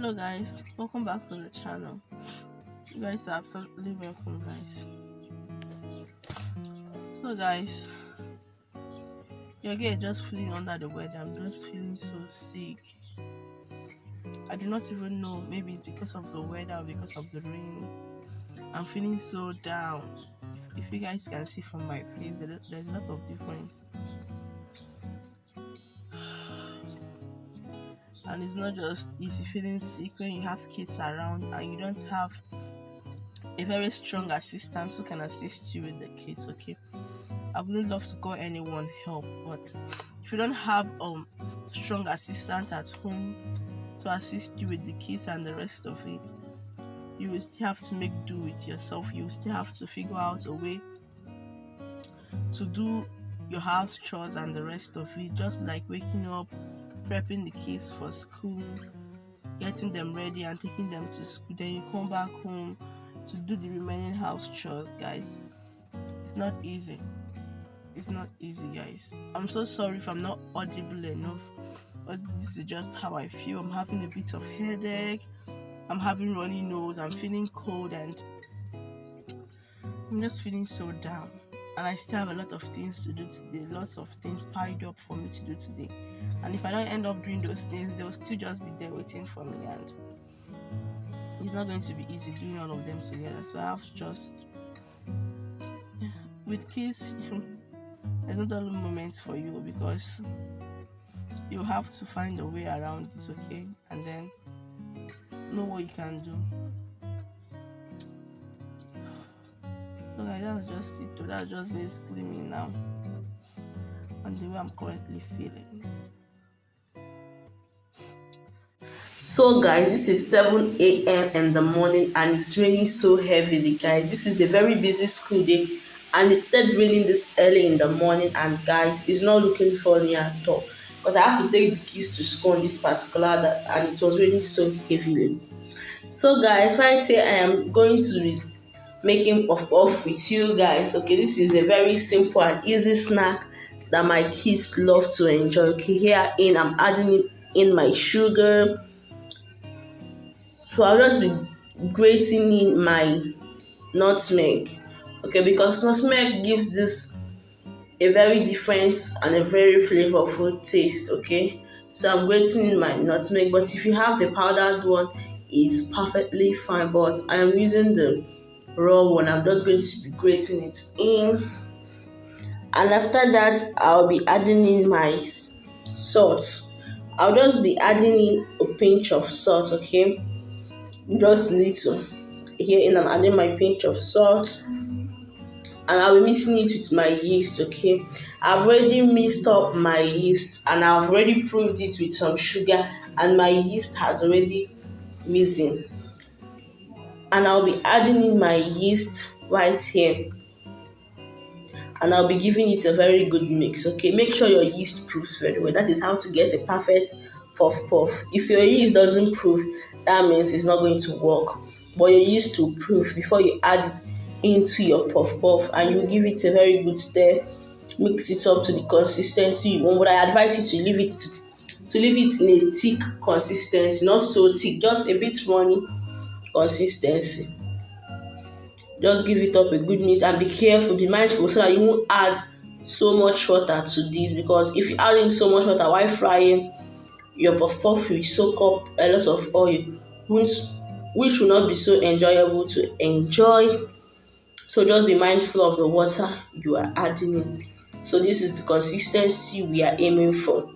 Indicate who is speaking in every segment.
Speaker 1: Hello guys, welcome back to the channel. You guys are absolutely welcome guys. So guys, your girl just feeling under the weather. I'm just feeling so sick. I do not even know, maybe it's because of the weather or because of the rain. I'm feeling so down. If you guys can see from my face, there's a lot of difference. And it's not just easy feeling sick when you have kids around and you don't have a very strong assistant who can assist you with the kids. Okay, I wouldn't love to call anyone help, but if you don't have strong assistant at home to assist you with the kids and the rest of it, you will still have to make do with yourself. You will still have to figure out a way to do your house chores and the rest of it, just like waking up, prepping the kids for school, getting them ready and taking them to school. Then you come back home to do the remaining house chores, guys. It's not easy. It's not easy, guys. I'm so sorry if I'm not audible enough, but this is just how I feel. I'm having a bit of headache. I'm having runny nose. I'm feeling cold, and I'm just feeling so down. And I still have a lot of things to do today. Lots of things piled up for me to do today. And if I don't end up doing those things, they'll still just be there waiting for me, and it's not going to be easy doing all of them together. So I have to just, with kids, there's not all moments for you, because you have to find a way around it, okay? And then know what you can do. So like, that's just it. That's just basically me now, and the way I'm currently feeling.
Speaker 2: So guys, this is 7 a.m. in the morning and it's raining so heavily, guys. This is a very busy school day and it's still raining this early in the morning, and guys, it's not looking funny at all because I have to take the kids to school on this particular day and it was raining so heavily. So guys, right here I am going to be making puff puff with you guys. Okay, this is a very simple and easy snack that my kids love to enjoy. Okay, here I'm adding in my sugar. So I'll just be grating in my nutmeg, okay, because nutmeg gives this a very different and a very flavorful taste, okay. So I'm grating in my nutmeg, but if you have the powdered one, it's perfectly fine. But I am using the raw one. I'm just going to be grating it in, and after that, I'll be adding in my salt. I'll just be adding in a pinch of salt, okay, just little. Here I'm adding my pinch of salt, and I'll be mixing it with my yeast, okay. I've already mixed up my yeast and I've already proved it with some sugar, and my yeast has already risen. And I'll be adding in my yeast right here, and I'll be giving it a very good mix, okay. Make sure your yeast proves very well. That is how to get a perfect puff puff. If your yeast doesn't prove, that means it's not going to work. But your yeast will prove before you add it into your puff puff, and you give it a very good stir. Mix it up to the consistency you want. But I advise you to leave it in a thick consistency, not so thick, just a bit runny consistency. Just give it up a good mix and be careful, be mindful so that you won't add so much water to this, because if you add in so much water while frying, your puff puff will soak up a lot of oil, which will not be so enjoyable to enjoy. So just be mindful of the water you are adding in. So this is the consistency we are aiming for.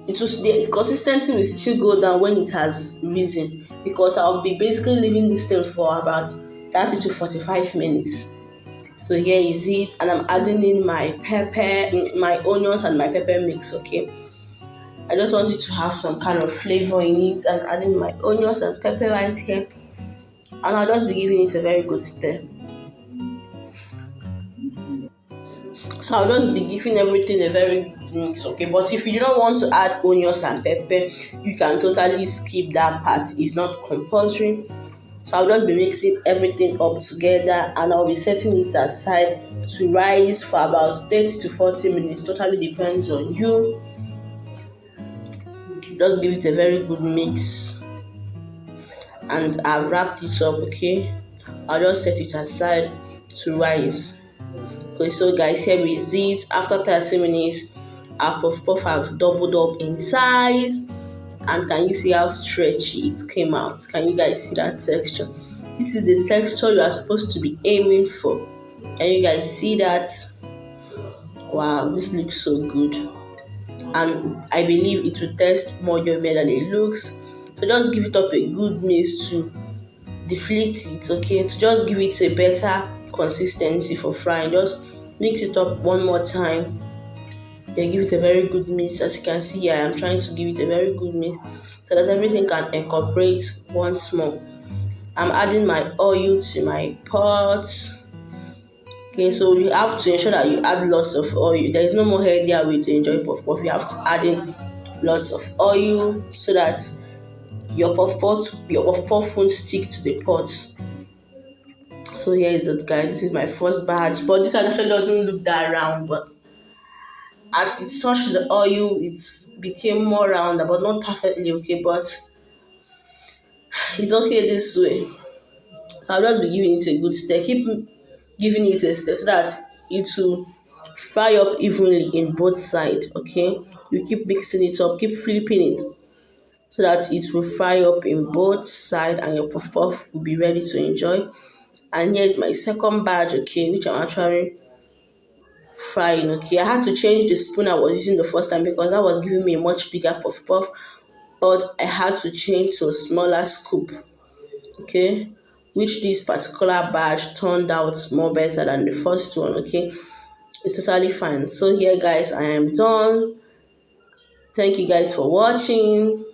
Speaker 2: The consistency will still go down when it has risen, because I'll be basically leaving this thing for about 30 to 45 minutes. So here is it, and I'm adding in my pepper, my onions and my pepper mix, okay. I just want it to have some kind of flavor in it, and adding my onions and pepper right here, and I'll just be giving it a very good stir. So I'll just be giving everything a very good mix, okay. But if you do not want to add onions and pepper, you can totally skip that part. It's not compulsory. So I'll just be mixing everything up together, and I'll be setting it aside to rise for about 30 to 40 minutes. Totally depends on you. Just give it a very good mix. and I've wrapped it up. Okay, I'll just set it aside to rise. Okay, so guys, here we see it. After 30 minutes, our puff puff have doubled up in size. And can you see how stretchy it came out? Can you guys see that texture? This is the texture you are supposed to be aiming for. Can you guys see that? Wow, this looks so good. And I believe it will taste more yummy than it looks. So just give it up a good mix to deflate it, okay? To just give it a better consistency for frying. Just mix it up one more time. Then give it a very good mix. As you can see here, I'm trying to give it a very good mix so that everything can incorporate once more. I'm adding my oil to my pot. Okay, so you have to ensure that you add lots of oil. There is no more healthier way to enjoy puff puff. You have to add in lots of oil so that your puff puff won't stick to the pot. So here is it, guys. This is my first batch, but this actually doesn't look that round. But as it touched the oil, it became more round, but not perfectly okay. But it's okay this way. So I'll just be giving it a good stir. Keep giving it a stir so that it will fry up evenly in both sides. Okay, you keep mixing it up, keep flipping it so that it will fry up in both sides and your puff puff will be ready to enjoy. And here is my second batch, okay, which I'm actually frying. Okay, I had to change the spoon I was using the first time because that was giving me a much bigger puff puff, but I had to change to a smaller scoop. Okay, which this particular batch turned out more better than the first one. Okay, it's totally fine. So here, guys, I am done. Thank you guys for watching.